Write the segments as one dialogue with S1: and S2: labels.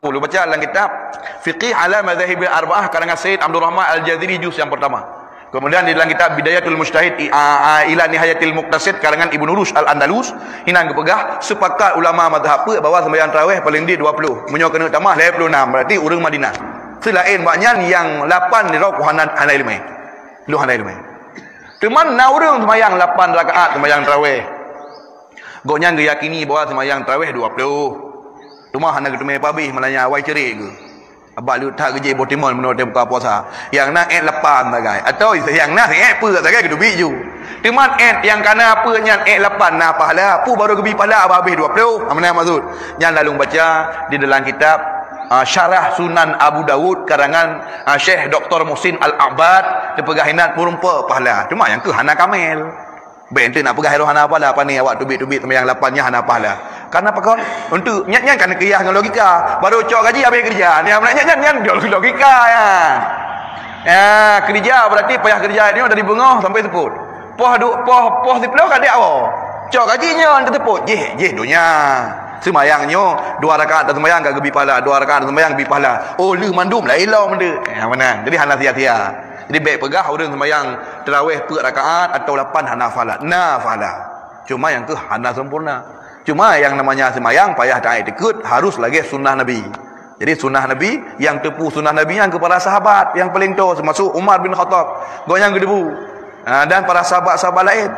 S1: Lu baca dalam kitab Fiqih ala Madzahibil Arba'ah karangan Sayyid Abdul Rahman Al-Jaziri juz yang pertama. Kemudian di dalam kitab Bidayatul Mujtahid ila Nihayatil Muqtasid karangan Ibnu Rushd Al-Andalus, hinang kepegah sepakat ulama mazhab bahawa sembahyang tarawih paling di 20. Munyo kena tambah 26, berarti urang Madinah. Selain maknya yang 8 di rakaat hana ilmu. Lu hana ilmu. Cuman na urang sembahyang 8 rakaat sembahyang tarawih. Goknya yakini bahawa sembahyang tarawih 20. Cuma hana ketemu pabih malanya awai cerik ke. Abang lu tak kerja botimon menurut dia buka puasa. Yang nak lepan bagai. Atau yang nak apa bagai kedu biju. Cuma yang kana apa yang lepan na pahala. Pu baru kebi pahala habis 20. Mana maksud? Yang lalu baca di dalam kitab Syarah Sunan Abu Dawud karangan Syekh Dr. Muhsin Al-Abbad kepegahinat purumpa pahala. Cuma yang ke hana kamel. Bente nak pegah hero hana pahala apa ni awak tubik-tubik yang 8-nya hana pahala. Karena apa kau? Untuk nyat-nyat kan kiyah dengan logika. Baru cok gaji habis kerja. Dia nyat-nyat dia logika ya. Ya, kerja berarti payah kerja dia dari bengah sampai teput. Poh dipelo ka dia awak. Cok gajinya ante teput. Jeh dunia. Semayangnya 2 rakaat dan semayang gak gebi pahala, 2 rakaat dan semayang gebi pahala. Oh, lu mandum lah elok benda. Ya mana? Jadi hana sia-sia. Jadi baik pegah orang semayang tarawih 4 rakaat atau 8 hana falah. Nafalah. Cuma yang ke hana sempurna. Cuma yang namanya semayang payah tak ikut harus lagi sunnah Nabi. Jadi sunnah Nabi yang tepu sunnah Nabi yang kepada sahabat yang paling tahu termasuk Umar bin Khattab, goyang gedebu. Dan para sahabat-sahabat lain.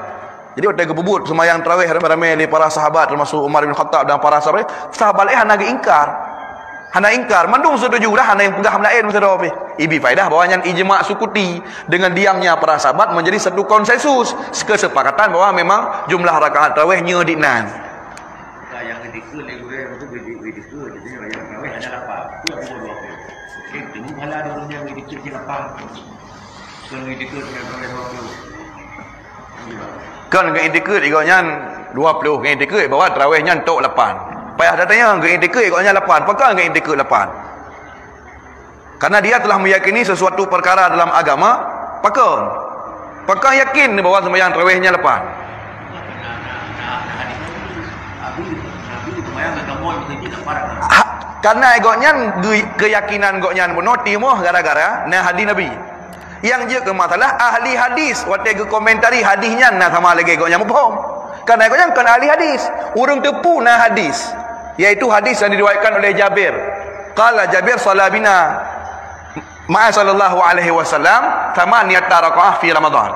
S1: Jadi waktu kebubut semayang tarawih ramai-ramai di para sahabat termasuk Umar bin Khattab dan para sahabat lain hana ingkar. Hana ingkar, mandung setuju dah hana yang pegah lain masa dah. Ibi faedah bahawanya ijma' sukuti dengan diamnya para sahabat menjadi satu konsensus kesepakatan bahawa memang jumlah rakaat tarawihnya dinan.
S2: Yang ketika legurang itu begitu jadi yang tarawih ada 8 itu ada 20. Okey, temu hala orang yang begitu di 8. Kalau begitu dengan tarawih 20.
S1: Kan dengan indikut igaknya 20 dengan indikut bahawa tarawihnya untuk 8. Payah datanya dengan indikut igaknya 8. Pakal dengan indikut 8. Karena dia telah meyakini sesuatu perkara dalam agama, pakal yakin bahawa sembahyang tarawihnya 8. Karena egoknya keyakinan egoknya benar timur gara-gara nah hadis Nabi. Yang je ke masalah ahli hadis waktu ke komentari hadisnya nah sama lagi egoknya mufhum. Karena egoknya kan ahli hadis, urang tepu nah hadis. Yaitu hadis yang diriwayatkan oleh Jabir. Qala Jabir salabina ma'a sallallahu alaihi wasallam thamaniyat rakaah fi Ramadan.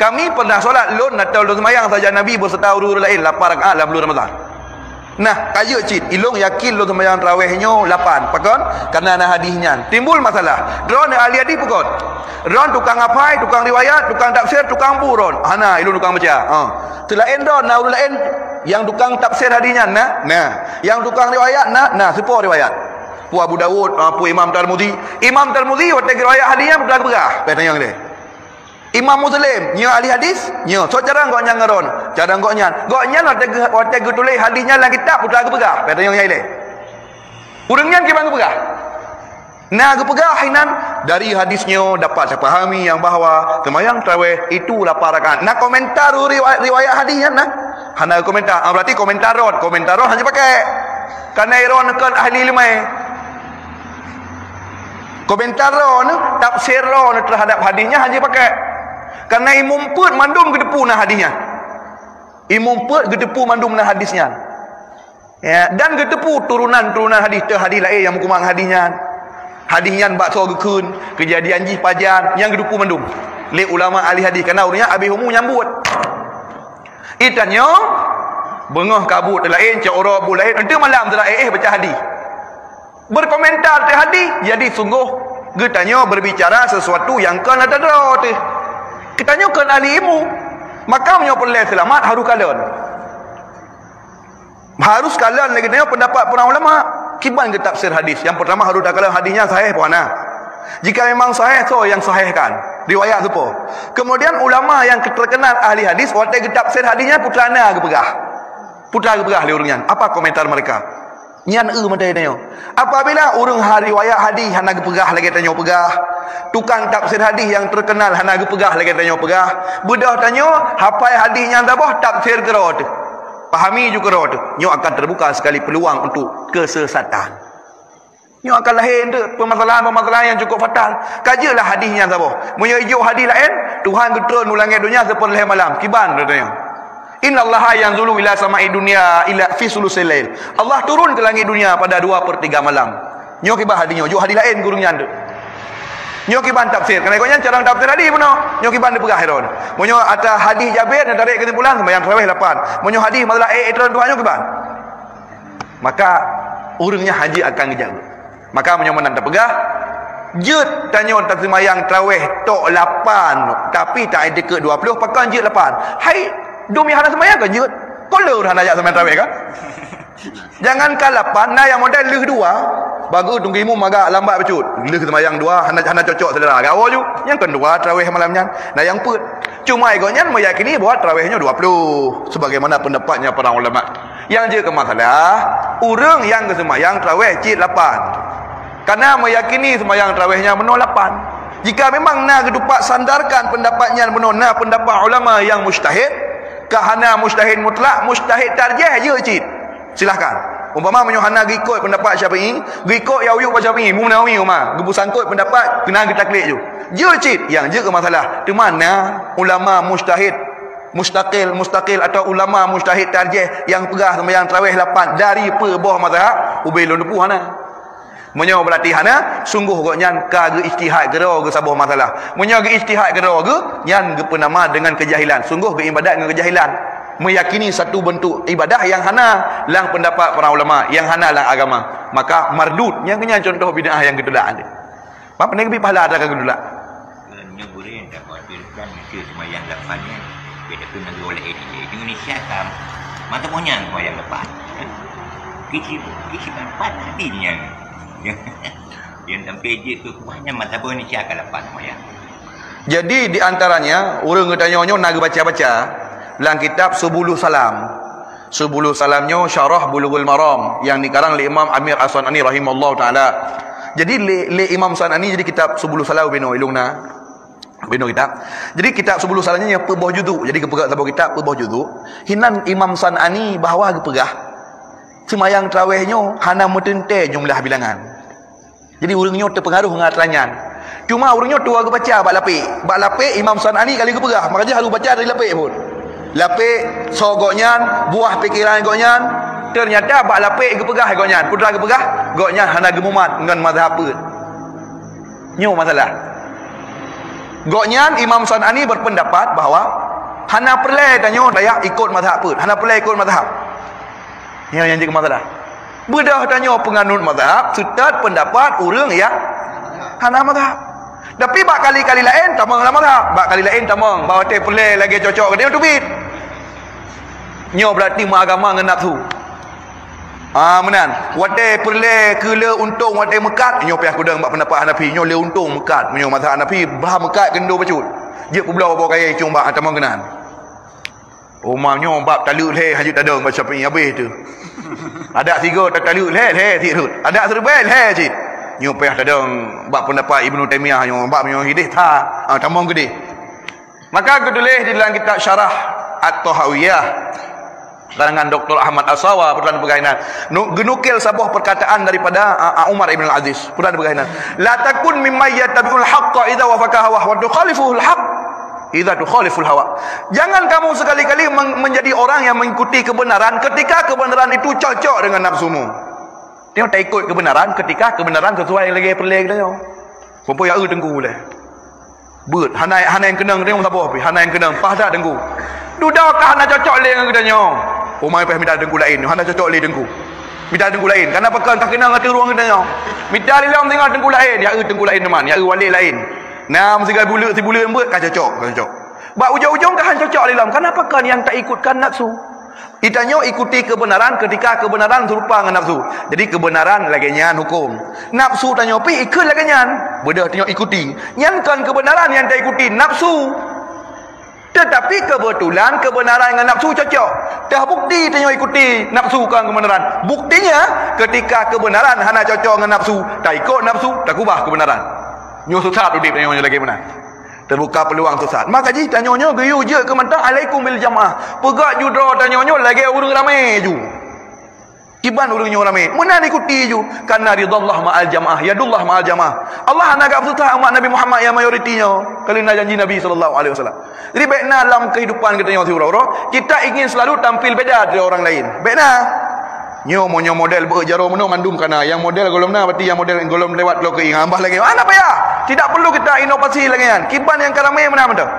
S1: Kami pernah solat lun atau lun semayang saja Nabi berserta urus lain 8 rakaat dalam bulan Ramadan. Nah, kayu cit, ilung yakin lo sembahyang tarawihnya 8, pakon? Karena ada hadisnya. Timbul masalah. Dron ahli hadis pakon. Dron tukang hafai, tukang riwayat, tukang tafsir, tukang buron. Hana ilung tukang baca. Selain dron naur lain yang tukang tafsir hadisnya nah. Yang tukang riwayat nah sepo riwayat. Pu Abu Dawud, pu Imam Tirmizi. Imam Tirmizi waktu riwayat hadisnya berapa? Petanya dia. Imam Muslim, nya ahli hadis, nya. So cara engkau ngeron, cara engkau waktu tulis hadisnya dalam kitab putra kepegah. Kata yang lain. Urangnya gimana kepegah? Nah, kepegah hinan dari hadisnya dapat saya pahami yang bahawa sembahyang tarawih itu 8 rakaat. Nah, komentar riwayat hadisnya nah. Hana komentar, berarti komentar hanya pakai. Karena iron kan ahli ilmu. Komentar tafsir terhadap hadisnya hanya pakai. Karena imam put mandum gedepu nah hadisnya. Imam put gedepu mandum nah hadisnya. Ya, dan gedepu turunan hadis hadis lain yang kumang hadisnya. Hadisnya bakso gekun, kejadian jih pajan yang gedepu mandum. Le ulama ahli hadis karena urangnya abi humu nyambut. Itannya bengah kabut lain cara bu lain ente malam telah baca hadis. Berkomentar teh hadis jadi sungguh getanya berbicara sesuatu yang kan ada tu. Kitanya kan ahli ilmu. Maka menyopoleh selamat harus kalian. Harus kalian lagi tanya pendapat para ulama. Kiban ke tafsir hadis. Yang pertama harus dah kalian hadisnya sahih puana. Jika memang sahih so yang sahihkan riwayat sepo. Kemudian ulama yang terkenal ahli hadis waktu ke tafsir hadisnya putrana kepegah. Putra kepegah le urangnya. Apa komentar mereka? Nyan mandai tanya. Apabila urang riwayat hadis hana gepegah lagi tanya pegah. Tukang tafsir hadis yang terkenal hana gepegah lagi tanya pegah. Budak tanya hafal hadisnya tabah tafsir kerot. Pahami juga kerot. Nyo akan terbuka sekali peluang untuk kesesatan. Nyo akan lahir tu permasalahan-permasalahan yang cukup fatal. Kajilah hadisnya sahabat. Munyo ijuk hadis lain, Tuhan keturun nu langit dunia seperleh malam. Kiban katanya. Innallaha yanzulu ila sama'i dunya ila fi sulusil lail. Allah turun ke langit dunia pada 2/3 malam. Nyo kiban hadisnya, ijuk hadis lain gurunya tu. Nyo kiban tafsir. Kerana ikutnya cara tafsir hadis pun nyo kiban dipegah heron. Munyo atas hadis Jabir dan tarik kesimpulan sembahyang tarawih 8. Munyo hadis masalah Tuhan nyo kiban. Maka urangnya haji akan ngejaga. Maka menyoman tak pegah jut tanya tak semayang tarawih tok 8 tapi tak ada ke 20 pakai jut 8. Hai dumi hana semayang kan jut kolor hana ajak semayang tarawih kan. Jangan kan 8 nah yang model leh 2 bagus tunggimu agak lambat becut leh semayang 2 hana cocok saudara agak awal ju yang kedua tarawih malamnya nah yang put cuma egonya meyakini bahawa tarawihnya 20 sebagaimana pendapatnya para ulama. Yang je ke masalah orang yang ke semayang tarawih cik 8 karena meyakini semayang tarawihnya benar 8. Jika memang nak kedupak sandarkan pendapatnya benar nak pendapat ulama yang mujtahid kahana mujtahid mutlak mujtahid tarjih je cik silahkan. Umpama menyuhana gikut pendapat Syafi'i gikut yauyuk pada Syafi'i mu Nawawi umma gebu sangkut pendapat kena taklid je cik. Yang je ke masalah di mana ulama mujtahid mustaqil atau ulama mujtahid tarjih yang pegah sembahyang tarawih 8 dari bawah mazhab ubailun dupuh hana. Menyo berarti hana sungguh goknya ka ge ijtihad gero ge sabuh masalah. Menyo ge ijtihad gero ge yang ge penama dengan kejahilan. Sungguh ge ibadat dengan kejahilan. Meyakini satu bentuk ibadah yang hana lang pendapat para ulama, yang hana lang agama. Maka mardud yang kena contoh bid'ah yang kedua ada. Apa ni lebih pahala ada ke kedua?
S2: Nyo boleh tak wakilkan ke sembahyang 8-nya. Kita kena oleh Indonesia kan. Mata punya sembahyang 8. Kisi empat hadisnya. Yang sampai je tu banyak mata Indonesia akan dapat sembahyang.
S1: Jadi di antaranya orang tanya nyo nak baca-baca dalam kitab Subulus Salam. Subulus Salamnya Syarah Bulughul Maram yang dikarang oleh Imam Amir As-Sanani rahimallahu taala. Jadi le Imam Sanani jadi kitab Subulus Salam beno ilungna. Beno kitab. Jadi kitab Subulus Salamnya yang perbah juzuk. Jadi kepegah sabar kitab perbah juzuk. Hinan Imam Sanani bahawa kepegah semayang tarawihnya hana metente jumlah bilangan. Jadi urangnya terpengaruh dengan telanyan. Cuma urangnya tua ke baca bak lapik Imam Sanani kali kepegah maka dia harus baca dari lapik pun. Lapik sogoknya buah pikiran goknya ternyata bak lapik kepegah goknya putra kepegah goknya hana gemumat dengan mazhab apa. Nyo masalah. Goknya Imam Sanani berpendapat bahawa hana perlu tanya layak ikut mazhab apa. Hana perlu ikut mazhab. Yang jadi masalah. Bedah tanya penganut mazhab, serta pendapat orang yang hana mazhab. Tapi bak kali-kali lain tamang dalam mazhab, bak kali lain tamang bahawa teh pelai lagi cocok ke dia tubit. Nyo berarti agama dengan nafsu. Menan. Wate pelai kele untung wate mekat, nyo payah kudang bak pendapat Hanafi, nyo le untung mekat, nyo mazhab Hanafi bah mekat kendo bacut. Je pulau bawa kaya cung bak tamang kenan. Umamnya bab taluk leh hajut tadang baca Syafi'i habis tu. Ada tiga tak taluk leh tiru. Ada serbail cik. Nyo payah tadang bab pendapat Ibnu Taimiyah nyo bab nyo hidih ta. Tamang gede. Maka ketulis di dalam kitab Syarah At-Tahawiyah karangan Dr. Ahmad As-Sawa pernah berkaitan genukil sebuah perkataan daripada Umar Ibn Al-Aziz pernah berkaitan la takun mimma yattabi'ul haqqa idza wafaka hawa wa tukhalifuhu al-haqq idza tukhaliful hawa. Jangan kamu sekali-kali menjadi orang yang mengikuti kebenaran ketika kebenaran itu cocok dengan nafsumu. Dia tak ikut kebenaran ketika kebenaran sesuai lagi perlek dia. Pompo ya tengku boleh. Beut hana yang kenang dia siapa api? Hana yang kenang pah dak tengku. Dudakah hana cocok le dengan katanya. Umai pah minta tengku lain. Hana cocok le tengku. Minta tengku lain. Karena pekan tak kenang ati ruang katanya. Minta lilam tengok tengku lain. Ya tengku lain teman. Ya wali lain. Nah, mesti bulu si bulu embut kah cocok. Bak ujung-ujung kah cocok dalam. Kenapa kan yang tak ikutkan nafsu? Itanya ikuti kebenaran ketika kebenaran serupa dengan nafsu. Jadi kebenaran lagi nyan hukum. Nafsu tanya pi ikut lagi nyan. Bedah tanya ikuti. Nyan kan kebenaran yang tak ikuti nafsu. Tetapi kebetulan kebenaran dengan nafsu cocok. Dah bukti tanya ikuti nafsu kan kebenaran. Buktinya ketika kebenaran hana cocok dengan nafsu, tak ikut nafsu, tak ubah kebenaran. Nyo susah udip tanya lagi mana. Terbuka peluang sesat. Maka ji tanya-nyo geyu je ke mentah alaikum bil jamaah. Pegak judra tanya-nyo lagi urang ramai ju. Kiban urangnya ramai. Mana ikuti ju? Karena ridallah ma'al jamaah, yadullah ma'al jamaah. Allah nak berserta umat Nabi Muhammad yang mayoritinya. Kalau nak janji Nabi sallallahu alaihi wasallam. Jadi baiklah dalam kehidupan kita yang orang, kita ingin selalu tampil beda dari orang lain. Baiklah. Nyo model berjaro meno mandum kana yang model golom na berarti yang model golom lewat lo ke ambah lagi. Ana payah. Tidak perlu kita inovasi lagi kan. Kiban yang karamai mana betul.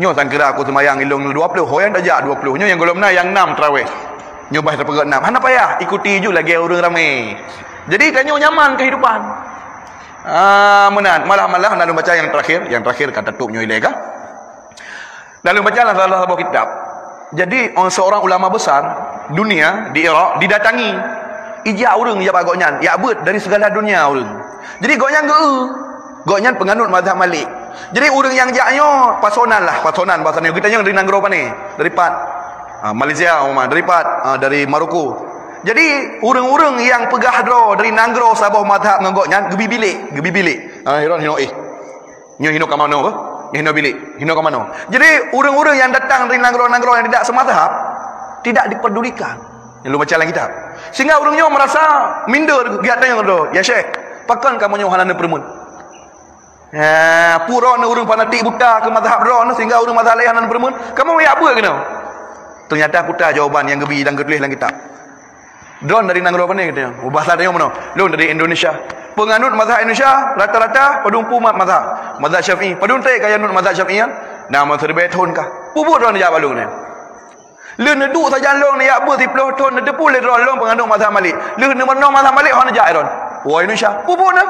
S1: Nyo sangkira aku semayang ilung 20, hoyan tajak 20. Nyo yang golom na yang 6 tarawih. Nyobah terpegat 6. Hana payah ikuti ju lagi orang ramai. Jadi tanya nyaman kehidupan. Menan malah lalu baca yang terakhir kata tuk nyo ilega. Lalu bacalah salah satu kitab. Jadi seorang ulama besar dunia di Iraq didatangi. Ijak urang ijak agaknya, ya bet dari segala dunia urang. Jadi goknya goknya penganut mazhab Malik. Jadi urang yang jaknyo pasonan bahasanya kita yang dari Nanggro ni, dari Malaysia dari Maroko. Jadi urang-urang yang pegah dro dari Nanggro Sabah mazhab ngogoknya gebi bilik. Hino hino ka mano apa? Hino bilik, hino ka mano. Jadi urang-urang yang datang dari Nanggro yang tidak semazhab tidak diperdulikan. Yang lu baca dalam kitab. Sehingga urangnya merasa minder giatnya tu. Ya Syekh, pakan kamu nyohanan permun. Puron urang fanatik buta ke mazhab ron sehingga urang mazhab lain hanan permun. Kamu ya apa kena? Ternyata putar jawapan yang gebi dan ketulis dalam kitab. Drone dari Nanggro apa ni katanya? Bahasa dia mana? Lu dari Indonesia. Penganut mazhab Indonesia rata-rata padumpu mazhab Syafi'i. Padun teh kaya nut mazhab Syafi'i. Nama terbaik tahun kah? Puput drone jawab lu ni. Lu neduk saja long ni ya apa 10 tahun depu le drone long penganut mazhab Malik. Lu ni mana mazhab Malik hana jai drone. Wah Indonesia. Puput nah.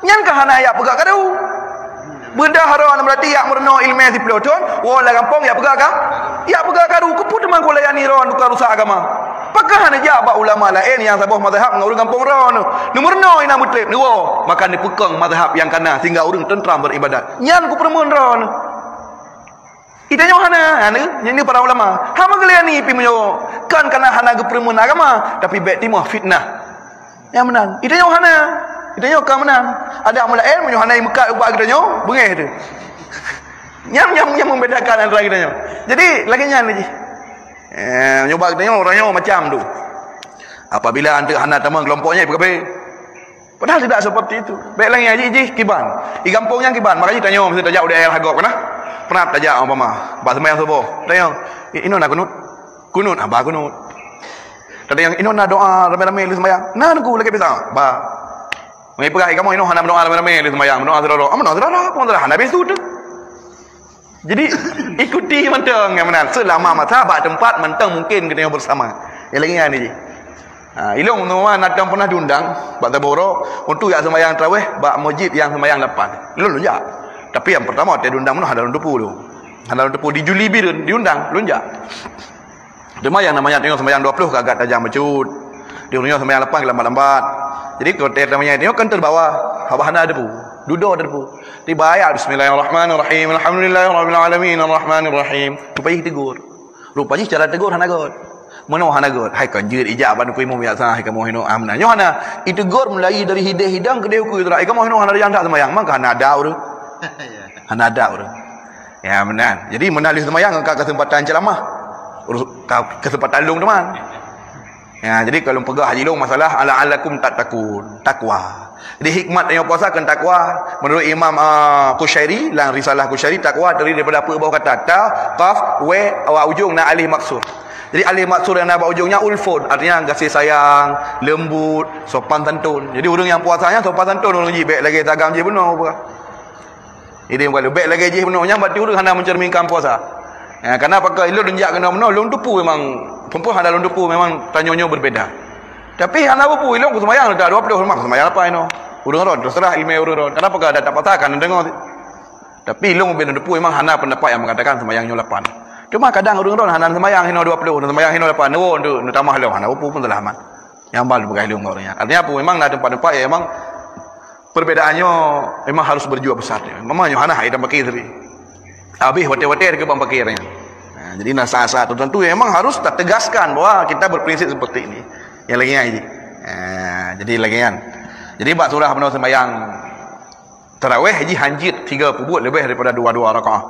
S1: Nyan kah hana ya pegak kadu. Benda haram berarti ya merno ilmu 10 tahun. Wah la kampung ya pegak kah? Ya pegak kadu keput mang ko layani ron bukan rusak agama. Pakah hanya jawab ulama lain yang sabah mazhab ngurus kampung ron. Nomor no ina mutlib ni wo. Maka ni pekang mazhab yang kana sehingga urang tentram beribadat. Nyan ku permun ron. Itanya hana ini para ulama. Hama geliani pi menyo. Kan kana hana ke permun agama tapi baik timah fitnah. Yang menang. Itanya hana. Itanya ka menang. Ada amal lain menyo hana Mekah ubah kitanya bengeh tu. Nyam membedakan antara kitanya. Jadi lagi nyan lagi. Nyoba tengok orangnya macam tu. Apabila anda hana teman kelompoknya berapa? Padahal tidak seperti itu. Baik lagi haji kiban. Di kampungnya kiban. Makanya tanya mesti tajak udah air hagok pernah tajak umpama. Bahasa sembahyang subuh. Tanya, ino nak kunut abah kunut. Tadi yang ino nak doa ramai-ramai lu sembahyang. Nah aku lagi bisa. Ba. Mai pegai kamu ino hana doa ramai-ramai lu sembahyang. Doa sedara. Amun sedara, pun sedara hana besu tu. Jadi ikuti mentang yang menang selama masa bak tempat mentang mungkin kita bersama. Yang lagi ni je. Ilung semua nak pernah diundang bak taboro untuk yang sembahyang tarawih bak masjid yang sembahyang 8. Ilung lunjak. Tapi yang pertama dia diundang mana ada 20 tu. Ada 20 di Julibi diundang lunjak. Cuma yang namanya tengok sembahyang 20 agak tajam becut. Dia orangnya sembahyang 8 lambat-lambat. Jadi kalau namanya tengok kan terbawa habahana debu. Duduk debu. Tiba ayat bismillahirrahmanirrahim. Alhamdulillahirabbil alamin arrahmanirrahim. Rupanya tegur. Rupanya cara tegur hana god. Mana hana god. Hai kanjir ijab ban ku imam biasa hai kamu hino amna. Nyo hana ditegur mulai dari hidang ke deu ku tra. Kamu hino hana yang tak sembahyang mangka hana ada urang. Hana ada urang. Ya benar. Jadi menalis sembahyang ke kesempatan ceramah. Kesempatan long teman. Ya, jadi kalau pegah haji long masalah ala-alakum tattaqun, takwa. Jadi hikmat yang puasa kan takwa menurut Imam Qushairi dalam risalah Qushairi takwa daripada apa bawah kata ta qaf wa ujung na alif maksur. Jadi alif maksur yang ada ujungnya ulfun artinya kasih sayang, lembut, sopan santun. Jadi orang yang puasanya sopan santun orang ji baik lagi tagam je benar apa. Ini kalau baik lagi je benarnya berarti orang hendak mencerminkan puasa. Ya, karena pakai ilmu denjak kena benar long tupu memang perempuan ada long tupu memang tanyonyo berbeda. Tapi hana apa ilmu ku sembahyang dah 20 mak sembahyang apa ino. Urang ron terserah ilmu urang ron. Kenapa gak ada tak patahkan dengar. Tapi ilmu benda tupu memang hana pendapat yang mengatakan sembahyangnya 8. Cuma kadang urang ron hana sembahyang hino 20, sembahyang hino 8. Oh untuk tambah lu hana apa pun telah aman. Yang bal pakai ilmu orangnya. Artinya apa memang ada tempat-tempat yang memang perbedaannya memang harus berjuang besar. Memangnya hana hai dan pakai tadi. Habis hotel-hotel ke bang pakainya. Nah, jadi nasihat tertentu memang harus tak tegaskan bahwa kita berprinsip seperti ini. Yang lagi ini. Jadi lagi kan. Jadi bab surah penuh sembahyang tarawih haji hanjit 3 pubut lebih daripada 2 rakaat.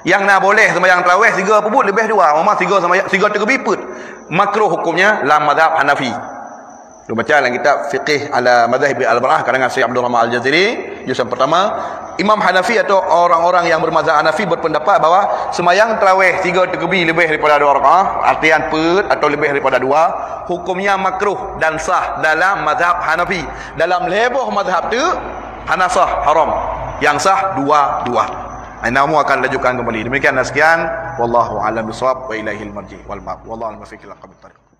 S1: Yang nak boleh sembahyang tarawih 3 pubut lebih 2. Mama 3 sembahyang 3 terbiput. makruh hukumnya dalam mazhab Hanafi. Lu baca dalam kitab Fiqh ala Madhahib al-Arba'ah karangan Syekh Abdul Rahman Al-Jazari, juz yang pertama. Imam Hanafi atau orang-orang yang bermazhab Hanafi berpendapat bahawa sembahyang tarawih 3 takbir lebih daripada 2 rakaat, artian per atau lebih daripada 2, hukumnya makruh dan sah dalam mazhab Hanafi. Dalam leboh mazhab tu Hanasah haram. Yang sah dua-dua. Namu akan lanjutkan kembali. Demikian dan sekian. Wallahu a'lam bishawab wa ilaihil marji wal ma'ab. Wallahu a'lam bishawab.